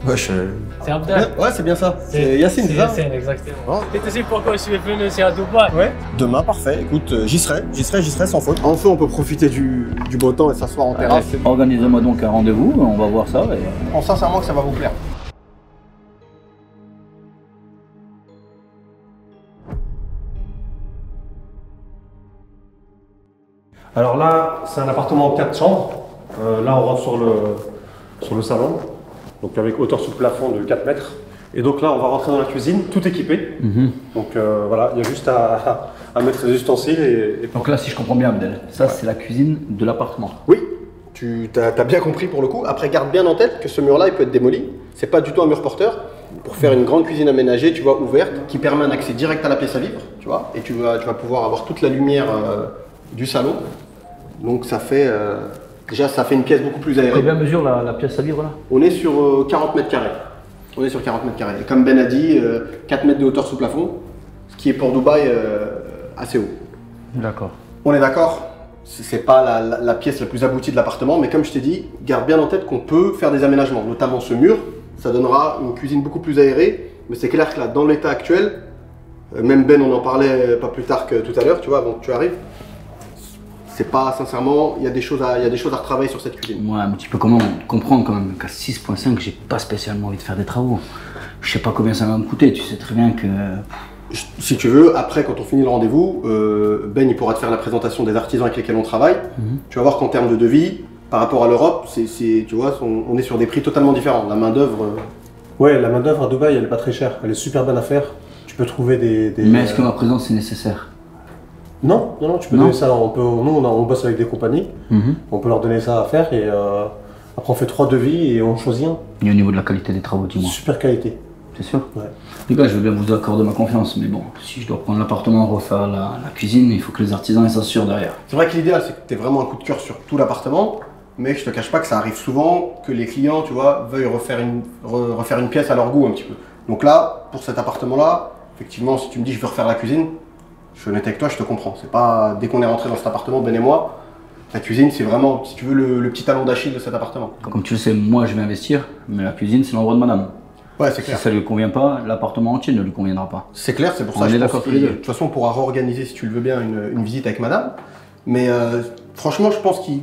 Ouais, C'est Abdel. Ouais, c'est bien ça. C'est Yacine, c'est ça? Yacine, exactement. Oh. Et tu sais pourquoi je suis venu ici à Dubaï? Ouais. Demain, parfait. Écoute, j'y serai sans faute. Enfin, on peut profiter du beau temps et s'asseoir en terrasse. Organisez-moi donc un rendez-vous, on va voir ça. Je pense sincèrement que ça va vous plaire. Alors là, c'est un appartement en 4 chambres. Là, on rentre sur le salon, donc avec hauteur sous plafond de 4 mètres. Et donc là, on va rentrer dans la cuisine, tout équipé. Donc voilà, il y a juste à mettre les ustensiles et... Donc là, si je comprends bien, Abdel, ça c'est la cuisine de l'appartement. Oui, tu as bien compris pour le coup. Après, garde bien en tête que ce mur-là, il peut être démoli. C'est pas du tout un mur porteur. Pour faire une grande cuisine aménagée, tu vois, ouverte, qui permet un accès direct à la pièce à vivre, tu vois. Et tu vas pouvoir avoir toute la lumière du salon. Donc ça fait... déjà, ça fait une pièce beaucoup plus aérée. Combien mesure la pièce à vivre là? On est sur 40 mètres carrés. On est sur 40 mètres carrés. Et comme Ben a dit, 4 mètres de hauteur sous plafond, ce qui est pour Dubaï assez haut. D'accord. On est d'accord, c'est pas la pièce la plus aboutie de l'appartement, mais comme je t'ai dit, garde bien en tête qu'on peut faire des aménagements, notamment ce mur. Ça donnera une cuisine beaucoup plus aérée, mais c'est clair que là, dans l'état actuel, même Ben, on en parlait pas plus tard que tout à l'heure, tu vois, avant que tu arrives. C'est pas, sincèrement, il y a des choses à retravailler sur cette cuisine. Ouais, mais tu peux comprendre quand même qu'à 6.5, j'ai pas spécialement envie de faire des travaux. Je sais pas combien ça va me coûter, tu sais très bien que... Si tu veux, après, quand on finit le rendez-vous, Ben, il pourra te faire la présentation des artisans avec lesquels on travaille. Tu vas voir qu'en termes de devis, par rapport à l'Europe, tu vois, on est sur des prix totalement différents. La main-d'œuvre... Ouais, la main-d'œuvre à Dubaï, elle est pas très chère. Elle est super bonne à faire. Tu peux trouver des... Mais est-ce que ma présence est nécessaire? Non, tu peux donner ça. Nous, on bosse avec des compagnies. On peut leur donner ça à faire et après on fait 3 devis et on choisit un. Et au niveau de la qualité des travaux, dis-moi. Super qualité. C'est sûr? Ouais. Les gars, je veux bien vous accorder ma confiance, mais bon, si je dois prendre l'appartement, refaire la cuisine, il faut que les artisans s'assurent derrière. C'est vrai que l'idéal, c'est que tu aies vraiment un coup de cœur sur tout l'appartement, mais je te cache pas que ça arrive souvent que les clients, tu vois, veuillent refaire une pièce à leur goût un petit peu. Donc là, pour cet appartement-là, effectivement, si tu me dis je veux refaire la cuisine, je suis honnête avec toi, je te comprends. C'est pas dès qu'on est rentré dans cet appartement, Ben et moi, la cuisine, c'est vraiment, si tu veux, le petit talon d'Achille de cet appartement. Comme tu le sais, moi je vais investir, mais la cuisine, c'est l'endroit de madame. Ouais, c'est clair. Si ça lui convient pas, l'appartement entier ne lui conviendra pas. C'est clair, c'est pour ça On que est je pense d'accord tous les deux. de toute façon, on pourra réorganiser, si tu le veux bien, une visite avec madame. Mais franchement, je pense qu'il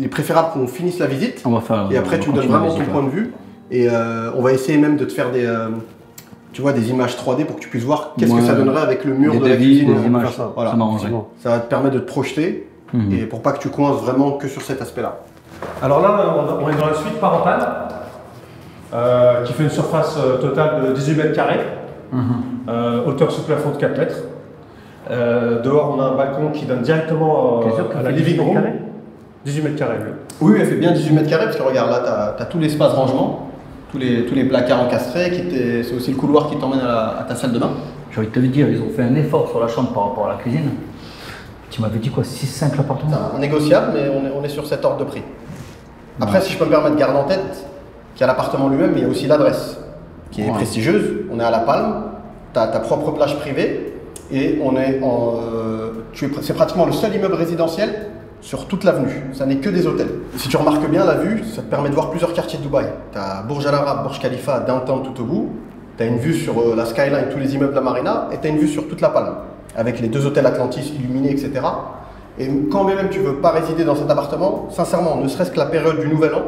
est préférable qu'on finisse la visite. On va faire. Et après, tu donnes vraiment ton point de vue. Et on va essayer même de te faire tu vois, des images 3D pour que tu puisses voir qu'est-ce que ça donnerait avec le mur de la cuisine. Des images, voilà. Ça m'arrangerait. Ça va te permettre de te projeter et pour pas que tu coinces vraiment que sur cet aspect-là. Alors là, on est dans la suite parentale qui fait une surface totale de 18 mètres carrés, hauteur sous plafond de 4 mètres. Dehors, on a un balcon qui donne directement à la living room. 18 mètres carrés, oui. Oui, elle fait bien 18 mètres carrés parce que regarde, là, tu as tout l'espace rangement. Tous les placards encastrés, c'est aussi le couloir qui t'emmène à ta salle de bain. J'ai envie de te dire, ils ont fait un effort sur la chambre par rapport à la cuisine. Tu m'avais dit quoi, 6-5 l'appartement? C'est négociable, mais on est sur cet ordre de prix. Après, si je peux me permettre, garde en tête qu'il y a l'appartement lui-même, mais il y a aussi l'adresse, qui est prestigieuse. On est à La Palme, tu as ta propre plage privée, et c'est pratiquement le seul immeuble résidentiel sur toute l'avenue. Ça n'est que des hôtels. Si tu remarques bien la vue, ça te permet de voir plusieurs quartiers de Dubaï. Tu as Burj Al Arab, Burj Khalifa, Downtown tout au bout. Tu as une vue sur la skyline, tous les immeubles de la marina, et tu as une vue sur toute la Palme, avec les 2 hôtels Atlantis illuminés, etc. Et quand même tu veux pas résider dans cet appartement, sincèrement, ne serait-ce que la période du Nouvel An,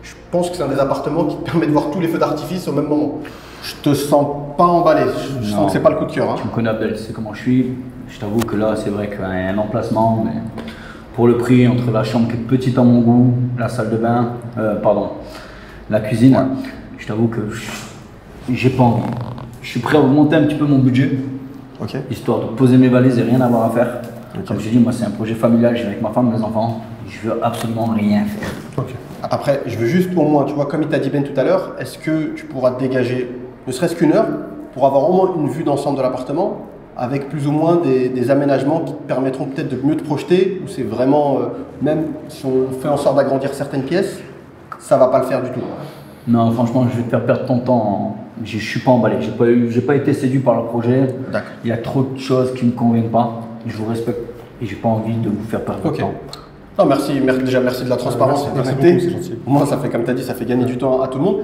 je pense que c'est un des appartements qui te permet de voir tous les feux d'artifice au même moment. Je te sens pas emballé, je sens que c'est pas le coup de cœur. Tu me connais, Abdel, tu sais comment je suis. Je t'avoue que là, c'est vrai qu'il y a un emplacement, mais pour le prix, entre la chambre qui est petite à mon goût, la salle de bain, la cuisine, je t'avoue que j'ai pas envie. Je suis prêt à augmenter un petit peu mon budget, histoire de poser mes valises et rien avoir à faire. Comme je dis, moi c'est un projet familial, je vais avec ma femme, mes enfants, je veux absolument rien faire. Après, je veux juste au moins, tu vois, comme il t'a dit Ben tout à l'heure, est-ce que tu pourras te dégager ne serait-ce qu'une heure pour avoir au moins une vue d'ensemble de l'appartement avec plus ou moins des aménagements qui te permettront peut-être de mieux te projeter, ou c'est vraiment, même si on fait en sorte d'agrandir certaines pièces, ça va pas le faire du tout. Non, franchement, je vais te faire perdre ton temps. Je suis pas emballé, j'ai pas été séduit par le projet. Il y a trop de choses qui me conviennent pas. Je vous respecte et j'ai pas envie de vous faire perdre votre temps. Non, déjà merci de la transparence et de Merci l'honnêteté. beaucoup, c'est gentil. Au moins, ça fait, comme tu as dit, ça fait gagner du temps à tout le monde.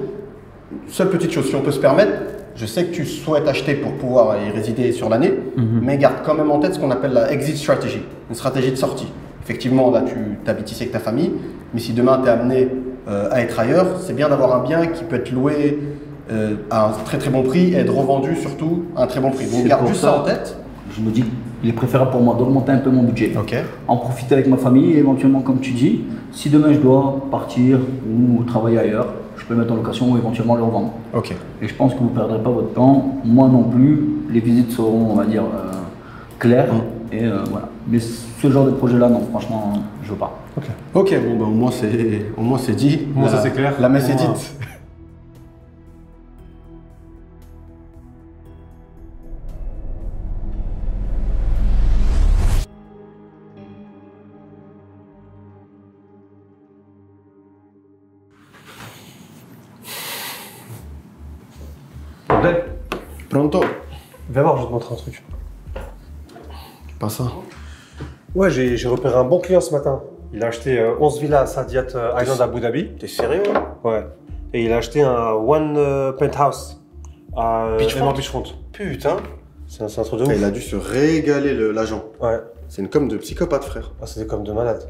Seule petite chose, si on peut se permettre, je sais que tu souhaites acheter pour pouvoir y résider sur l'année, mais garde quand même en tête ce qu'on appelle la exit strategy, une stratégie de sortie. Effectivement, là, tu habites ici avec ta famille, mais si demain tu es amené à être ailleurs, c'est bien d'avoir un bien qui peut être loué à un très très bon prix et être revendu surtout à un très bon prix. Donc C'est garde pour juste ça. ça en tête. Je me dis qu'il est préférable pour moi d'augmenter un peu mon budget. Ok. En profiter avec ma famille et éventuellement, comme tu dis, si demain je dois partir ou travailler ailleurs, je peux le mettre en location ou éventuellement le revendre. Ok. Et je pense que vous ne perdrez pas votre temps, moi non plus. Les visites seront, on va dire, claires. Et voilà. Mais ce genre de projet-là, non, franchement, je veux pas. Ok, bon, au moins c'est dit. Au moins, ça, c'est clair. La messe est Au moins. dite. Ben, Pronto. viens voir, je vais te montrer un truc. Pas ça. Ouais, j'ai repéré un bon client ce matin. Il a acheté 11 villas à Saadiyat Island à Abu Dhabi. T'es sérieux? Ouais. Et il a acheté un one penthouse à Beachfront. Beachfront. Putain. C'est un truc de ouf. Il a dû se régaler l'agent. Ouais. C'est une com de psychopathe, frère. Ah, c'était comme de malade.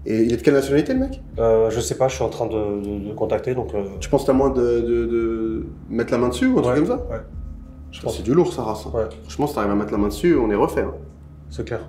Et il est de quelle nationalité, le mec? Je sais pas, je suis en train de contacter donc. Tu penses que t'as moins de mettre la main dessus ou un truc Ouais, comme ça? Ouais. Je Ça, pense. c'est du lourd, ça race. Hein. Ouais, Franchement, si t'arrives à mettre la main dessus, on est refait. Hein. c'est clair.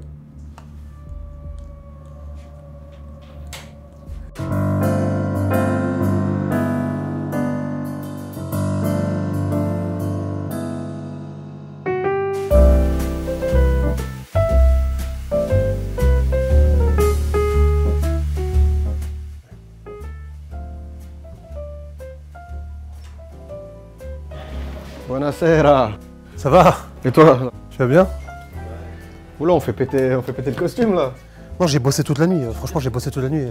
Buonasera. Ça va? Et toi? Tu vas bien? Oula, on fait péter le costume, là. Non, j'ai bossé toute la nuit. Franchement, j'ai bossé toute la nuit.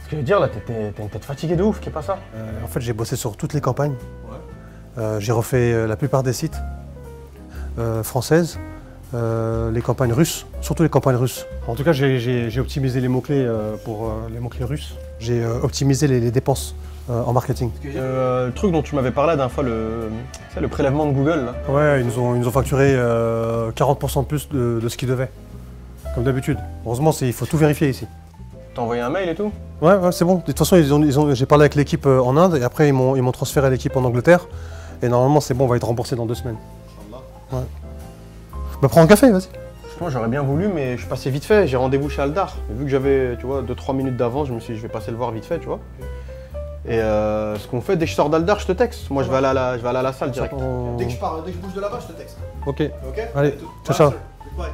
Ce que je veux dire, là, t'as une tête fatiguée de ouf, qu'est pas ça? En fait, j'ai bossé sur toutes les campagnes. J'ai refait la plupart des sites françaises, les campagnes russes, surtout les campagnes russes. En tout cas, j'ai optimisé les mots-clés pour les mots-clés russes. J'ai optimisé les dépenses en marketing. Le truc dont tu m'avais parlé la dernière fois, le prélèvement de Google, là. Ouais, ils nous ont facturé 40% de plus de ce qu'ils devaient, comme d'habitude. Heureusement, il faut tout vérifier ici. T'as envoyé un mail et tout? Ouais, c'est bon. De toute façon, j'ai parlé avec l'équipe en Inde et après ils m'ont transféré à l'équipe en Angleterre. Et normalement, c'est bon, on va être remboursé dans 2 semaines. Ouais. Bah, prends un café, vas-y. Franchement, j'aurais bien voulu, mais je suis passé vite fait. J'ai rendez-vous chez Aldar. Et vu que j'avais, tu vois, 2-3 minutes d'avance, je me suis dit, je vais passer le voir vite fait, tu vois. Et ce qu'on fait, dès que je sors d'Aldar, je te texte. Moi, je vais aller à la salle direct. On- Dès que je bouge de là-bas, je te texte. Ok. Ok? Allez, tout. ciao, ciao. Bye.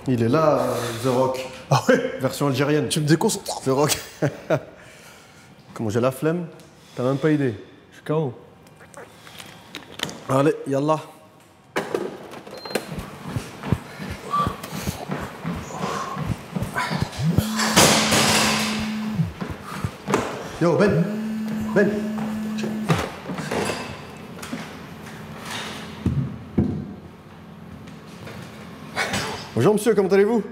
Il est là, The Rock. Ah ouais. Version algérienne. Tu me déconcentres. The Rock. Comment j'ai la flemme? T'as même pas idée. Je suis KO. Allez, yallah. Yo, Ben. Ben. Bonjour monsieur, comment allez-vous?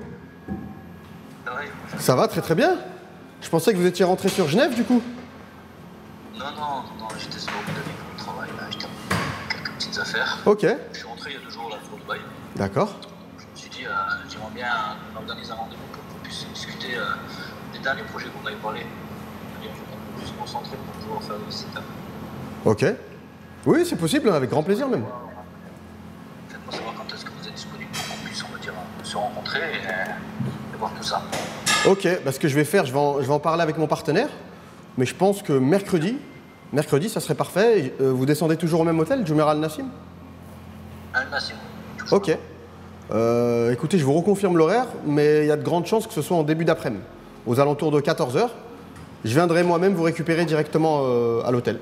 Ça va, très très bien. Je pensais que vous étiez rentré sur Genève du coup. Non, j'étais sur Abu Dhabi pour le travail. Là, j'ai terminé quelques petites affaires. Ok, Je suis rentré il y a 2 jours là pour Dubaï. d'accord. Je me suis dit, j'aimerais bien organiser un rendez-vous pour qu'on puisse discuter des derniers projets qu'on avait parlé. Je vais plus se concentrer pour pouvoir faire des sites. Ok. Oui, c'est possible, avec grand plaisir même. Faites-moi savoir quand est-ce que vous êtes disponible pour qu'on puisse, on va dire, se rencontrer et voir tout ça. Ok, bah, ce que je vais faire, je vais en parler avec mon partenaire. Mais je pense que mercredi, ça serait parfait. Vous descendez toujours au même hôtel, Jumeirah Al Nassim? Al Nassim. Ok. Écoutez, je vous reconfirme l'horaire, mais il y a de grandes chances que ce soit en début d'après-midi, aux alentours de 14 h. Je viendrai moi-même vous récupérer directement à l'hôtel.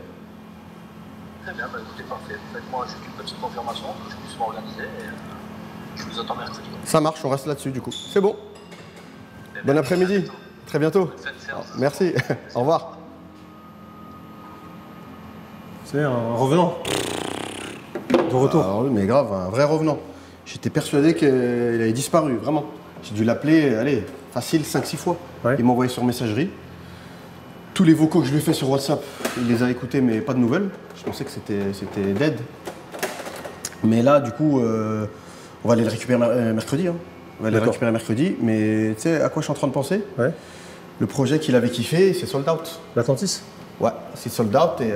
Très bien, bah écoutez, parfait. Faites-moi juste une petite confirmation que je puisse m'organiser et je vous attends mercredi. Ça marche, on reste là-dessus du coup. C'est bon. Eh bien, Bon après-midi. à bientôt. Très bientôt. Bonne fête, séance. Merci. Au revoir. C'est un revenant. De retour. Alors, mais grave, un vrai revenant. J'étais persuadé qu'il avait disparu, vraiment. J'ai dû l'appeler, allez, facile, 5-6 fois. Ouais. Il m'a envoyé sur messagerie. Tous les vocaux que je lui ai fait sur WhatsApp, il les a écoutés, mais pas de nouvelles. Je pensais que c'était dead. Mais là, du coup, on va aller le récupérer mercredi. Hein. On va aller le récupérer mercredi. Mais tu sais à quoi je suis en train de penser? Ouais. Le projet qu'il avait kiffé, c'est sold out. L'Atlantis. Ouais, c'est sold out et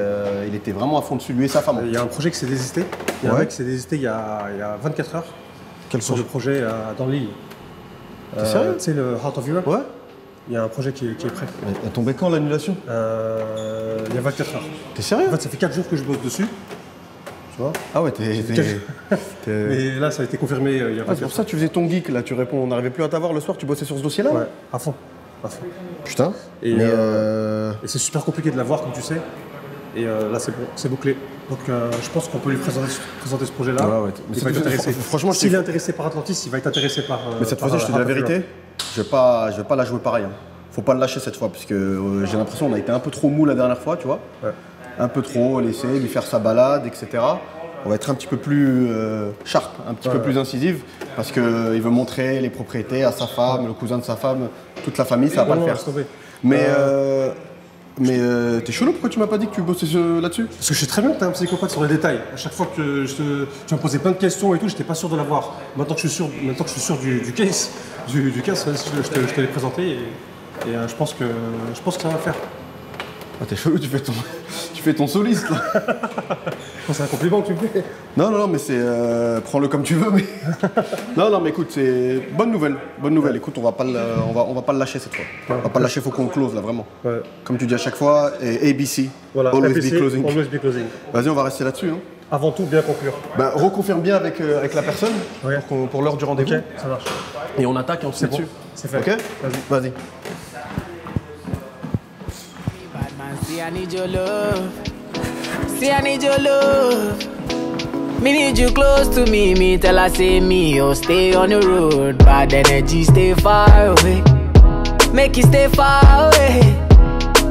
il était vraiment à fond dessus, lui et sa femme. Il y a un projet qui s'est désisté. Il y a un Ouais. mec qui s'est désisté il y a 24 heures. Quel Sur le projet dans l'île. T'es sérieux? Tu sais, le Heart of Europe. Ouais. Il y a un projet qui est prêt. Elle est tombée quand l'annulation? Il y a 24 heures. T'es sérieux? En fait, ça fait 4 jours que je bosse dessus. Tu vois. Ah ouais, Mais là, ça a été confirmé il y a 24 Ah, c'est pour ça que tu faisais ton geek là, tu réponds, on n'arrivait plus à t'avoir le soir, tu bossais sur ce dossier là? Ouais, à fond. À fond. Putain. Et, Mais et c'est super compliqué de l'avoir, comme tu sais. Et là, c'est bon, c'est bouclé. Donc, je pense qu'on peut lui présenter ce projet-là. Ouais, ouais. Il va être intéressé. Franchement, s'il est intéressé par Atlantis, il va être intéressé par. Mais cette fois-ci, je te dis la vérité, je vais pas la jouer pareil. Hein. Faut pas le lâcher cette fois, parce que j'ai l'impression qu'on a été un peu trop mou la dernière fois, tu vois. Ouais. Un peu trop, laisser lui faire sa balade, etc. On va être un petit peu plus sharp, un petit peu plus incisive, parce qu'il veut montrer les propriétés à sa femme, le cousin de sa femme, toute la famille, ça va pas le faire. Mais t'es chelou, pourquoi tu m'as pas dit que tu bossais là-dessus? Parce que je sais très bien que t'es un psychopathe sur les détails. À chaque fois que tu m'as posé plein de questions et tout, j'étais pas sûr de l'avoir. Maintenant que je suis sûr du case, je te l'ai présenté et je pense que ça va le faire. Ah, t'es chelou, tu fais ton soliste là. Je pense que c'est un compliment que tu me fais. Non, mais c'est. Prends-le comme tu veux, mais. non, mais écoute, c'est. Bonne nouvelle. Écoute, on va pas le lâcher cette fois. On va pas le lâcher, faut qu'on close là, vraiment. Ouais. Comme tu dis à chaque fois, et ABC. Voilà, always ABC, be closing. Always be closing. Vas-y, on va rester là-dessus. Hein. Avant tout, bien conclure. Bah, reconfirme bien avec la personne pour l'heure du rendez-vous. Ok, ça marche. Et on attaque et on se met dessus. C'est fait. Ok? Vas-y. See, I need your love. See, I need your love. Me need you close to me. Me tell her say me, oh stay on the road. Bad energy, stay far away. Make you stay far away.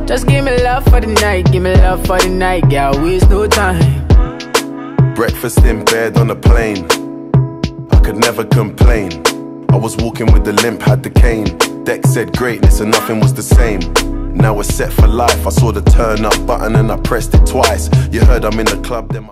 Just give me love for the night. Give me love for the night. Girl, waste no time. Breakfast in bed on a plane. I could never complain. I was walking with the limp, had the cane. Deck said greatness and nothing was the same. Now we're set for life. I saw the turn up button and I pressed it twice. You heard I'm in the club, then